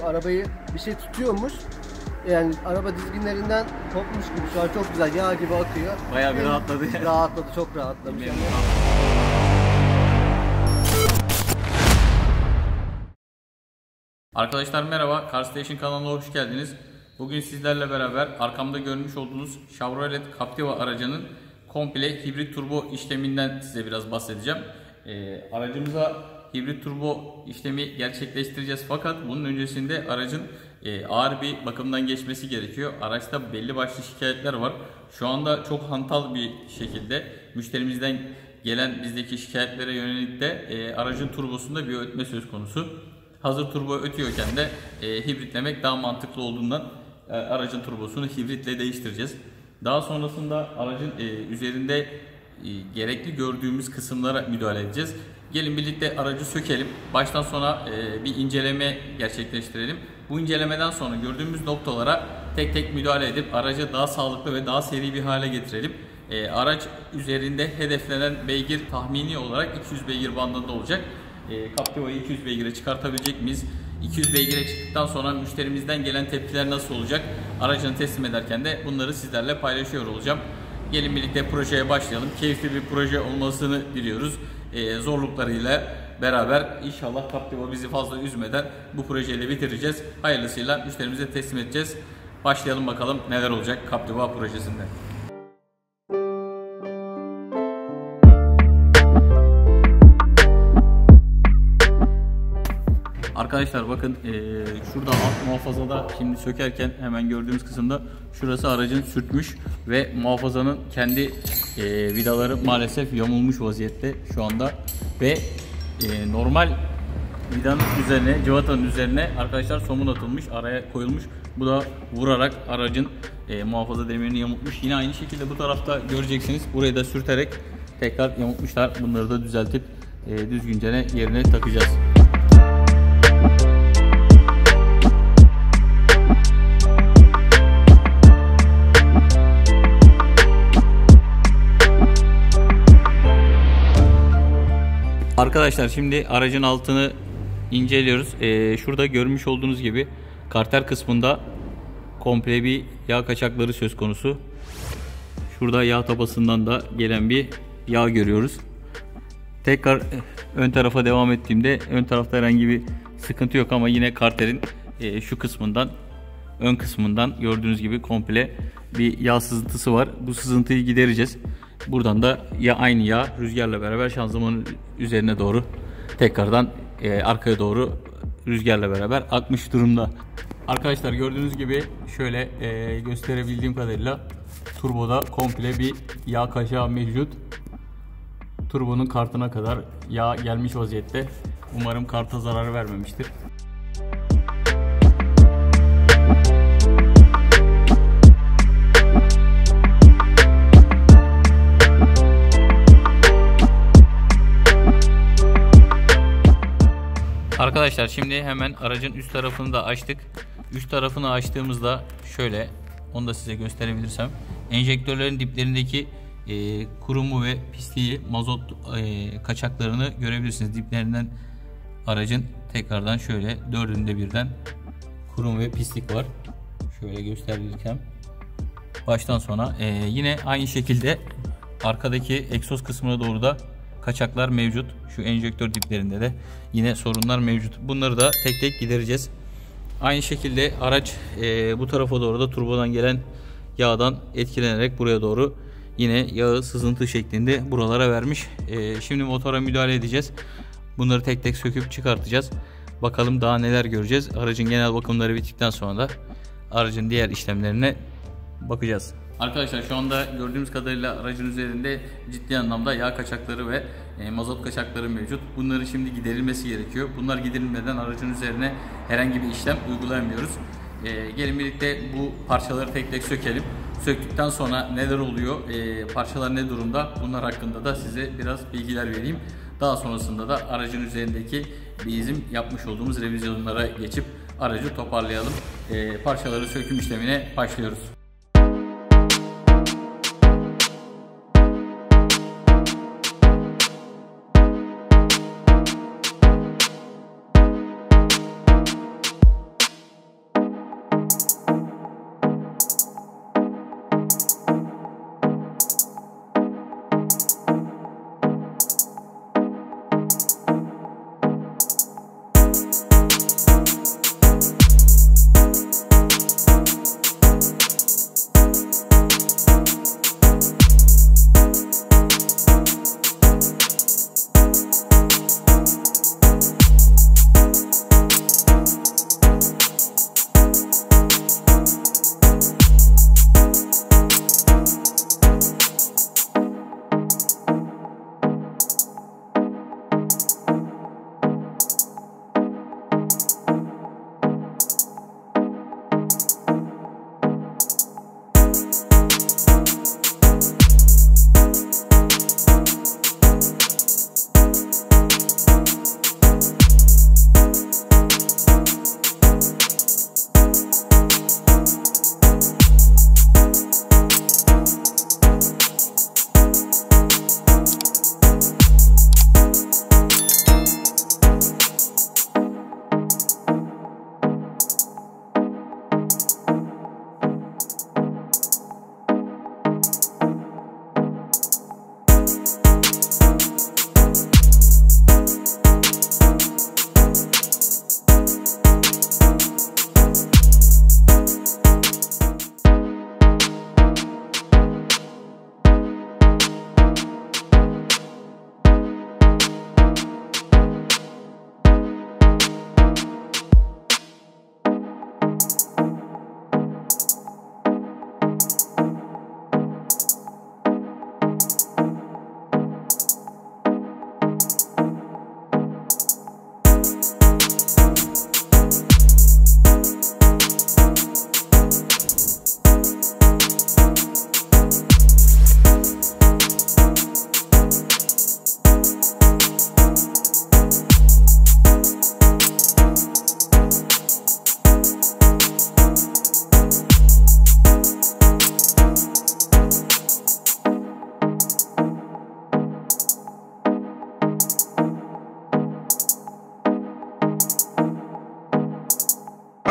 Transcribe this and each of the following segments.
arabayı bir şey tutuyormuş. Yani araba dizginlerinden kopmuş gibi şu an çok güzel yağ gibi akıyor. Bayağı bir rahatladı. Rahatladı, çok rahatlamış. Arkadaşlar merhaba, Car Station kanalına hoş geldiniz. Bugün sizlerle beraber arkamda görmüş olduğunuz Chevrolet Captiva aracının komple hibrit turbo işleminden size biraz bahsedeceğim. Aracımıza hibrit turbo işlemi gerçekleştireceğiz fakat bunun öncesinde aracın ağır bir bakımdan geçmesi gerekiyor. Araçta belli başlı şikayetler var. Şu anda çok hantal bir şekilde müşterimizden gelen bizdeki şikayetlere yönelik de aracın turbosunda bir ötme söz konusu. Hazır turbo ötüyorken de hibritlemek daha mantıklı olduğundan aracın turbosunu hibritle değiştireceğiz. Daha sonrasında aracın üzerinde gerekli gördüğümüz kısımlara müdahale edeceğiz. Gelin birlikte aracı sökelim. Baştan sona bir inceleme gerçekleştirelim. Bu incelemeden sonra gördüğümüz noktalara tek tek müdahale edip aracı daha sağlıklı ve daha seri bir hale getirelim. Araç üzerinde hedeflenen beygir tahmini olarak 200 beygir bandında olacak. Captiva'yı 200 beygire çıkartabilecek miyiz? 200 beygire çıktıktan sonra müşterimizden gelen tepkiler nasıl olacak? Aracını teslim ederken de bunları sizlerle paylaşıyor olacağım. Gelin birlikte projeye başlayalım. Keyifli bir proje olmasını diliyoruz. Zorluklarıyla beraber inşallah Captiva bizi fazla üzmeden bu projeyi de bitireceğiz. Hayırlısıyla müşterimize teslim edeceğiz. Başlayalım bakalım neler olacak Captiva projesinde. Arkadaşlar bakın şurada alt muhafazada şimdi sökerken hemen gördüğümüz kısımda şurası aracın sürtmüş ve muhafazanın kendi vidaları maalesef yamulmuş vaziyette şu anda ve normal vidanın üzerine, cıvatanın üzerine arkadaşlar somun atılmış, araya koyulmuş. Bu da vurarak aracın muhafaza demirini yamultmuş. Yine aynı şekilde bu tarafta göreceksiniz. Burayı da sürterek tekrar yamultmuşlar. Bunları da düzeltip düzgünce yerine takacağız. Arkadaşlar şimdi aracın altını inceliyoruz. Şurada görmüş olduğunuz gibi karter kısmında komple bir yağ kaçakları söz konusu. Şurada yağ tabasından da gelen bir yağ görüyoruz. Tekrar ön tarafa devam ettiğimde ön tarafta herhangi bir sıkıntı yok ama yine karterin şu kısmından, ön kısmından gördüğünüz gibi komple bir yağ sızıntısı var. Bu sızıntıyı gidereceğiz. Buradan da ya aynı yağ rüzgarla beraber şanzımanın üzerine doğru tekrardan arkaya doğru rüzgarla beraber akmış durumda. Arkadaşlar gördüğünüz gibi şöyle gösterebildiğim kadarıyla turboda komple bir yağ kaçağı mevcut. Turbonun kartına kadar yağ gelmiş vaziyette. Umarım karta zarar vermemiştir. Arkadaşlar şimdi hemen aracın üst tarafını da açtık. Üst tarafını açtığımızda şöyle, onu da size gösterebilirsem, enjektörlerin diplerindeki kurumu ve pisliği, mazot kaçaklarını görebilirsiniz. Diplerinden aracın tekrardan şöyle dördünde birden kurum ve pislik var. Şöyle gösterirken baştan sona yine aynı şekilde arkadaki egzoz kısmına doğru da kaçaklar mevcut. Şu enjektör diplerinde de yine sorunlar mevcut. Bunları da tek tek gidereceğiz. Aynı şekilde araç bu tarafa doğru da turbodan gelen yağdan etkilenerek buraya doğru yine yağı sızıntı şeklinde buralara vermiş. Şimdi motora müdahale edeceğiz. Bunları tek tek söküp çıkartacağız. Bakalım daha neler göreceğiz. Aracın genel bakımları bittikten sonra da aracın diğer işlemlerine bakacağız. Arkadaşlar şu anda gördüğümüz kadarıyla aracın üzerinde ciddi anlamda yağ kaçakları ve mazot kaçakları mevcut. Bunların şimdi giderilmesi gerekiyor. Bunlar giderilmeden aracın üzerine herhangi bir işlem uygulayamıyoruz. Gelin birlikte bu parçaları tek tek sökelim. Söktükten sonra neler oluyor, parçalar ne durumda, bunlar hakkında da size biraz bilgiler vereyim. Daha sonrasında da aracın üzerindeki bizim yapmış olduğumuz revizyonlara geçip aracı toparlayalım. Parçaları söküm işlemine başlıyoruz.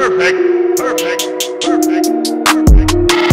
Perfect. Perfect. Perfect.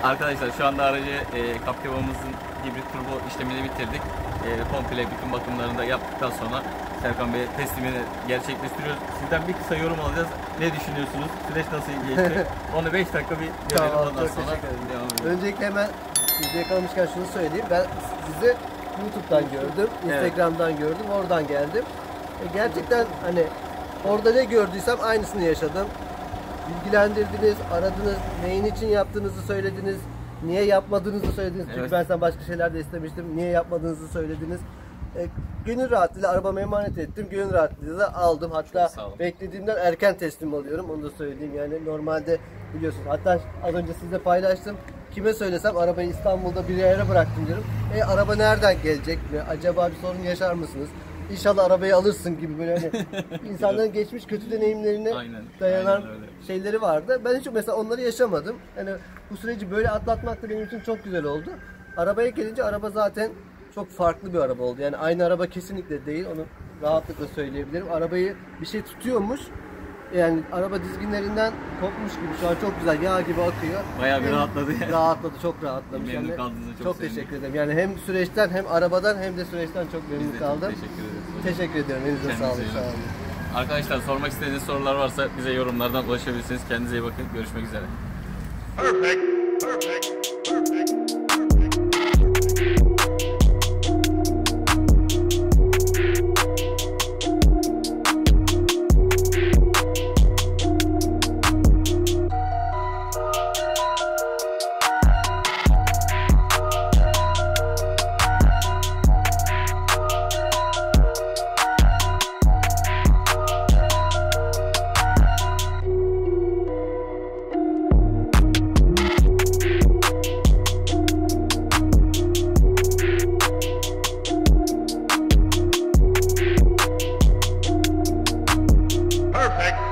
Arkadaşlar şu anda aracı Captiva'mızın hibrit turbo işlemini bitirdik. Komple bütün bakımlarını da yaptıktan sonra Serkan Bey'e teslimini gerçekleştiriyoruz. Sizden bir kısa yorum alacağız. Ne düşünüyorsunuz? Süreç nasıl geçti? Onu 5 dakika bir görelim, Tamam, ondan çok sonra teşekkür ederim. devam edelim. Öncelikle hemen sizi yakalamışken şunu söyleyeyim. Ben sizi YouTube'dan gördüm, Instagram'dan gördüm, oradan geldim. Gerçekten hani orada ne gördüysem aynısını yaşadım. Bilgilendirdiniz, aradınız, neyin için yaptığınızı söylediniz, niye yapmadığınızı söylediniz. Çünkü Evet. ben sen başka şeyler de istemiştim, niye yapmadığınızı söylediniz. Gönül rahatlığıyla arabama emanet ettim, gönül rahatlığıyla aldım. Hatta Çok sağ olun. beklediğimden erken teslim alıyorum, onu da söyleyeyim. Yani normalde biliyorsunuz, hatta az önce sizle paylaştım. Kime söylesem arabayı İstanbul'da bir yere bıraktım diyorum. Araba nereden gelecek mi? Acaba bir sorun yaşar mısınız? İnşallah arabayı alırsın gibi böyle hani insanların geçmiş kötü deneyimlerine Aynen, dayanan aynen öyle. şeyleri vardı. Ben hiç mesela onları yaşamadım. Yani bu süreci böyle atlatmak da benim için çok güzel oldu. Arabaya gelince araba zaten çok farklı bir araba oldu. Yani aynı araba kesinlikle değil. Onu rahatlıkla söyleyebilirim. Arabayı bir şey tutuyormuş. Yani araba dizginlerinden kopmuş gibi şu an çok güzel yağ gibi akıyor. Bayağı bir rahatladı yani. Rahatladı, çok rahatlamış. Memnun Yani kaldığınıza çok çok sevindim. teşekkür ederim. Yani hem süreçten hem arabadan hem de süreçten çok Biz memnun de çok kaldım. teşekkür ederiz. Teşekkür ediyorum. Elinize Kendinize sağlık. iyi Sağ bakın. olun. Arkadaşlar sormak istediğiniz sorular varsa bize yorumlardan ulaşabilirsiniz. Kendinize iyi bakın. Görüşmek üzere. Perfect. Perfect. Perfect. Perfect.